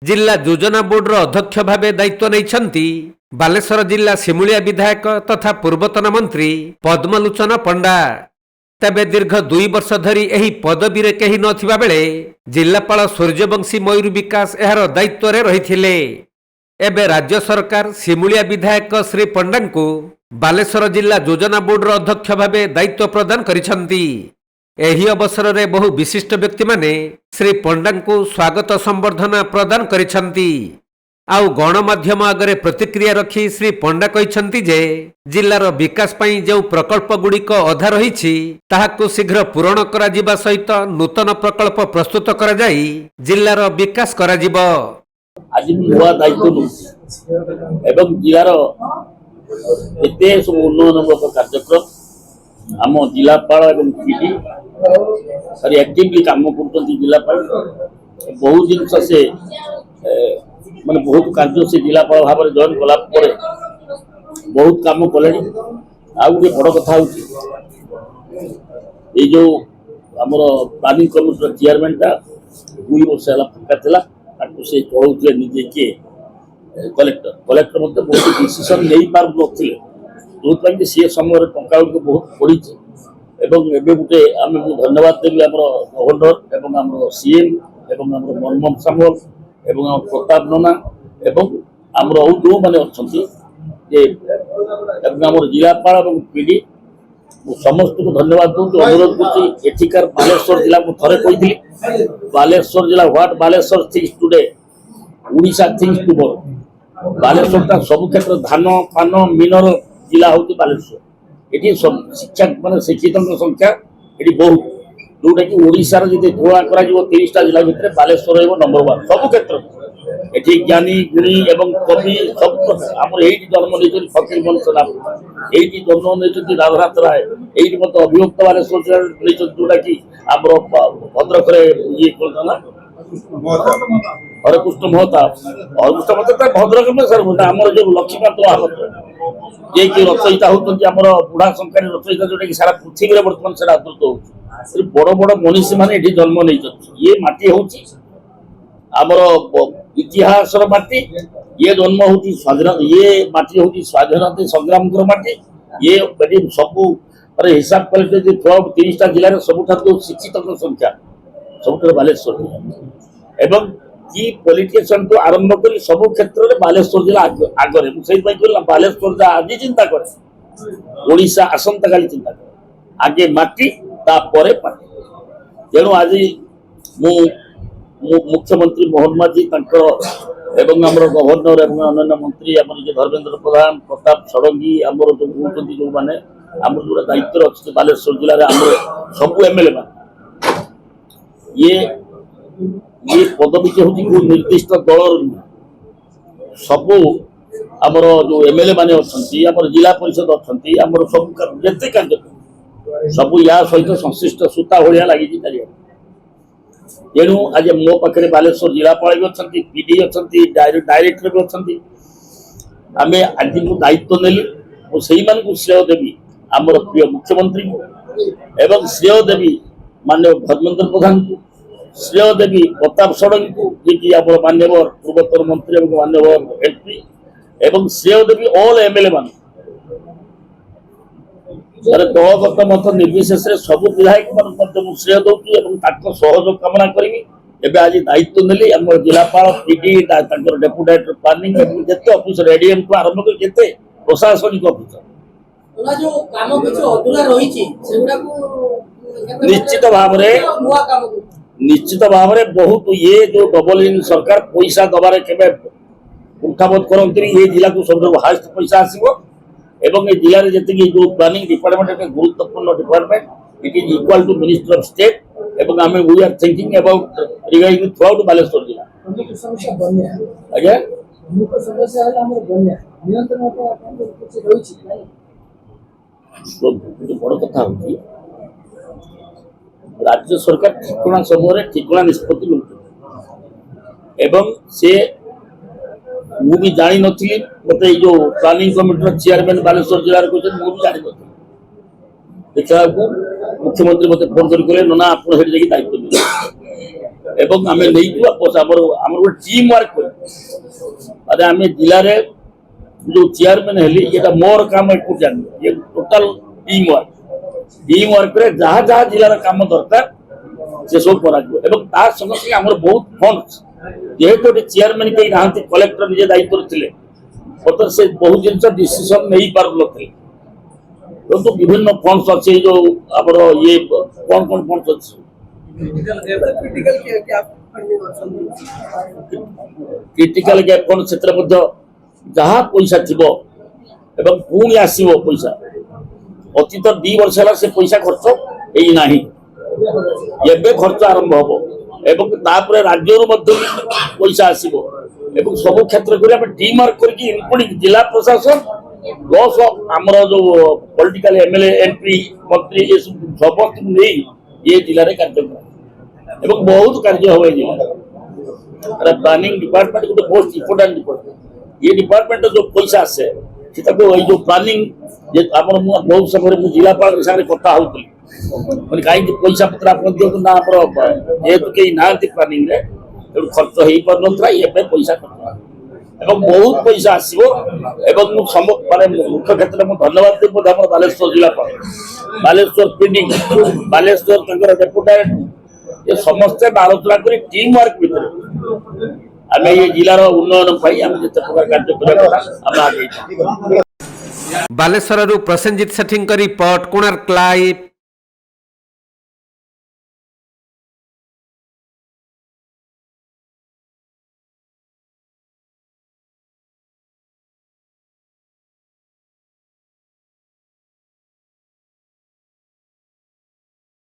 जिला योजना बोर्डर अध्यक्ष भाव दायित्व नहीं बालेश्वर जिला सिमुलिया विधायक तथा पूर्वतन मंत्री पद्मलोचन पंडा। तेबे दीर्घ 2 वर्ष धरी एही पदवी रे कहीं नथिबा बेले जिलापाल सूर्यवंशी मयूर विकास एहार दायित्व रे रहिथिले। एबे राज्य सरकार सिमुलिया विधायक श्री पंडा को बालेश्वर जिला योजना बोर्डर अध्यक्ष भाव दायित्व प्रदान करिसंती। एही अवसर में बहु विशिष्ट व्यक्ति माने श्री पंडा को स्वागत संबर्धना प्रदान करिसंती। आउ गणमाध्यम आगे प्रतिक्रिया रखी श्री पंडा कहिसंती जे जिलार विकास पई जो प्रकल्प गुड़िक अधा रही ताहाकु शीघ्र पूरण करा जिबा सहित नूतन प्रकल्प प्रस्तुत करा जाई जिलार विकास करा जिबो। आज नुआ दायित्व एवं जिलार एते सब उन्नयनमूलक कार्यक्रम आम जिलापाल एवं पीडी सारी एक्टिवली काम करते जिलापाल बहुत जिनस से माने बहुत कार्य से जिलापाल भाव में जॉइन कला बहुत काम कले। आ गोटे बड़ कथा ये जो आमर प्लानिंग कमिटी चेयरमैन टा 2 वर्ष है फाँका से चलाऊे निजे किए कलेक्टर मतलब बहुत डिसीजन नहीं पार नथिले जो सी समय टंका बहुत पड़ी गोटे आम धन्यवाद देवी आम गवर्नर एवं आम सीएम एवं आम मनमोहन सामल एवं आम प्रताप नना एवं आमर जो मैंने अच्छा आम जिलापाल और पीडी समस्त को धन्यवाद दूँ अनुरोध कर बालेश्वर जिला को थे कही बालेश्वर जिला what Baleshwar things today Odisha things tomorrow. Baleshwar का सब क्षेत्र धान फान मीनर जिला हूँ बालेश्वर। ये शिक्षा मान शिक्षित संख्या ये बहुत जोटा कि ओडिशार जी तुलना कर 30टा जिला भितर बालेश्वर नंबर 1 सब क्षेत्र। ये ज्ञानी गुणी एवं कवि सब आम ये जन्म नहीं फकीर मोहन सेना ये जन्म नहीं राधानाथ राय ये मत अभियुक्त बालेश्वर नहीं जोटा कि आम भद्रक ये करना हरेकृष्ण महता भद्रक में सर आम जो लक्ष्मीकांत आहत ये कि रचयिता होती आम बुढ़ा संख्यार रचयिता जोटा कि सारा पृथ्वी में बर्तमान से आदृत हो बड़ बड़ मनीषी मैंने ये जन्म नहीं ये माटी हूँ आमर इतिहास माटी ये जन्म हूँ स्वाधीनता ये माटी हूँ स्वाधीनता संग्राम माटी ये सब हिसाब कले थ्रू 30टा जिले सबुठ शिक्षित संख्या सब बालेश्वर एवं कि पॉलिटिशियन तो आरंभ कर सब क्षेत्र में बालेश्वर जिला आगे मुझे बालेश्वर जिला आज चिंता करे ओडिशा आसंता काली चिंता करे आगे माटी तापर पार्टी तेणु आज मु मुख्यमंत्री मोहन माझी एवं आमर गवर्नर एवं अन्य मंत्री आम धर्मेन्द्र प्रधान प्रताप षडंगी आमर जो कहते जो मैंने आम जो दायित्व अच्छे बालेश्वर जिले में आम सब एमएलए मान ये पदवी हूँ निर्दिष्ट दल सब आमर जो एमएलए माने अच्छी आम जिला परिषद अच्छी आमर सब जिते कार्य सब या सहित संश्लिष्ट सूता भाया लगी चार तेणु आज मो पाखे बालेश्वर जिलापाल भी अच्छा पीडी अच्छा डायरेक्टर भी अच्छा आम आज मु दायित्व नेली को श्रेय देवी आमर प्रिय मुख्यमंत्री एवं श्रेय देवी माननीय धर्मेन्द्र प्रधान को श्रेय देवी प्रताप षडंगी को जी आम मान्यवर पूर्वतन मंत्री एवं मान्यवर एमपी एवं श्रेय देवी ऑल एमएलए मान दलगत मत निर्विशेष सब विधायक मान श्रेय दूसरी सहयोग कामना करी आज दायित्व नेली आम जिलापाल पीडी डेपुटी डायरेक्टर प्लानिंग जिते अफिसर एडीएम को आरंभ कर प्रशासनिक अफिसर निश्चित भाव बहुत ये जो डबल इन सरकार पैसा दबार के उठाबोध करते ये जिला को सब हाएस्ट पैसा आसो एवं ये जिले में जी जो प्लानिंग डिपार्टमेंट एक गुरुत्वपूर्ण department it is equal to minister of state एवं आम we are thinking about regarding throughout Baleshwar जिला आज्ञा बड़ कथा हूँ राज्य सरकार ठिकणा समय ठिकणा निष्पत्ति मिलते एवं से मु भी जानी नी मत जो प्लानिंग कमिटी चेयरमैन बालेश्वर जिले कहते मुझे जानी नी देखा मुख्यमंत्री मत फोन कर ना आप दायित्व ଏବଂ ଆମେ ନେଇଥିବା ପଇସା ଆମର ଗୋଟେ ଟିମ୍ ୱାର୍କ କରି ଆରେ ଆମେ ଜିଲ୍ଲାରେ ଯୋଉ ଚେୟାରମ୍ୟାନ ହେଲି ଏଟା ମୋର କାମ ଏକୁ ଜାଣିନି ଏ ଟୋଟାଲ ଟିମ୍ ୱାର୍କରେ ଯାହା ଯାହା ଜିଲ୍ଲାର କାମ ଦରକାର ସେ ସବୁ କରାଯିବ ଏବଂ ତା ସଙ୍ଗେ ସଙ୍ଗେ ଆମର ବହୁତ ଫଣ୍ଡ ଯେହେତୁ ଗୋଟେ ଚେୟାରମ୍ୟାନ କେହି ନାହାନ୍ତି କଲେକ୍ଟର ନିଜେ ଦାୟିତ୍ୱରେ ଥିଲେ ବର୍ତ୍ତମାନ ସେ ବହୁତ ଜିନିଷ ଡିସିସନ ନେଇପାରୁନଥିଲେ କିନ୍ତୁ ବିଭିନ୍ନ ଫଣ୍ଡ ଅଛି ଯୋଉ ଆମର ଇଏ କଣ କଣ ଫଣ୍ଡ ଅଛି କ୍ରିଟିକାଲ ଗ୍ୟାପ ଫଣ୍ଡ ସେଥିରେ ମଧ୍ୟ ଯାହା ପଇସା ଥିବ ଏବଂ ପୁଣି ଆସିବ ପଇସା ଅତୀତ 2 ବର୍ଷ ହେଲା ସେ ପଇସା ଖର୍ଚ୍ଚ ହେଇନାହିଁ ଏବେ ଖର୍ଚ୍ଚ ଆରମ୍ଭ ହବ ଏବଂ ତାପରେ ରାଜ୍ୟରୁ ମଧ୍ୟ ପଇସା ଆସିବ ଏବଂ ସବୁ କ୍ଷେତ୍ର କରି ଆମେ ଟିମ୍ ୱାର୍କ କରିକି ଇନକ୍ଲୁଡିଂ ଜିଲ୍ଲା ପ୍ରଶାସନ ପ୍ଲସ୍ ଆମର ଯୋଉ ପଲିଟିକାଲ ଏମଏଲଏ ଏମପି ମନ୍ତ୍ରୀ ଏସବୁ ସମସ୍ତଙ୍କୁ ନେଇ ଏ ଜିଲ୍ଲାରେ କାର୍ଯ୍ୟ କରା ଏବଂ ବହୁତ କାର୍ଯ୍ୟ ହବ ଏ ଜିଲ୍ଲାରେ ପ୍ଲାନିଂ ଡିପାର୍ଟମେଣ୍ଟ ଗୋଟେ ମୋଷ୍ଟ ଇମ୍ପୋର୍ଟାଣ୍ଟ ଡିପାର୍ଟମେଣ୍ଟ ଏ ଡିପାର୍ଟମେଣ୍ଟ ଯୋଉ ପଇସା ଆସେ ସେଟାକୁ ଏଇ ଯୋଉ ପ୍ଲାନିଂ ଆପଣ ମୁଁ ବହୁତ ସମୟରେ ମୁଁ ଜିଲ୍ଲାପାଳଙ୍କ ସାଙ୍ଗରେ କଥା ହଉଥିଲି ମାନେ କାହିଁକି ପଇସା ପତ୍ର ଆପଣ ଦିଅନ୍ତୁ ନା ଆମର ଯେହେତୁ କେହି ନାହାନ୍ତି ପ୍ଲାନିଂରେ ତେଣୁ ଖର୍ଚ୍ଚ ହେଇପାରୁନଥିଲା ଏବେ ପଇସା ଖର୍ଚ୍ଚ ଏବଂ ବହୁତ ପଇସା ଆସିବ ଏବଂ ମୁଁ ମାନେ ମୁଖ୍ୟ କ୍ଷେତ୍ରରେ ମୁଁ ଧନ୍ୟବାଦ ଦେବି ମଧ୍ୟ ଆମର ବାଲେଶ୍ୱର ଜିଲ୍ଲାପାଳ ବାଲେଶ୍ୱର ପିଡି ବାଲେଶ୍ୱର ତାଙ୍କର ଡେପୁଟାଣ୍ଟ ଏ ସମସ୍ତେ ଆଲୋଚନା କରି ଟିମ୍ ୱାର୍କ ଭିତରେ ଆମେ ଏ ଜିଲ୍ଲାର ଉନ୍ନୟନ ପାଇଁ ଆମେ ଯେତେ ପ୍ରକାର କାର୍ଯ୍ୟ କରିବା କଥା ଆମେ ଆଗେଇ ବାଲେଶ୍ୱରରୁ ପ୍ରସେନଜିତ ସେଠୀଙ୍କ ରିପୋର୍ଟ କୋଣାର୍କ ଲାଇଭ୍।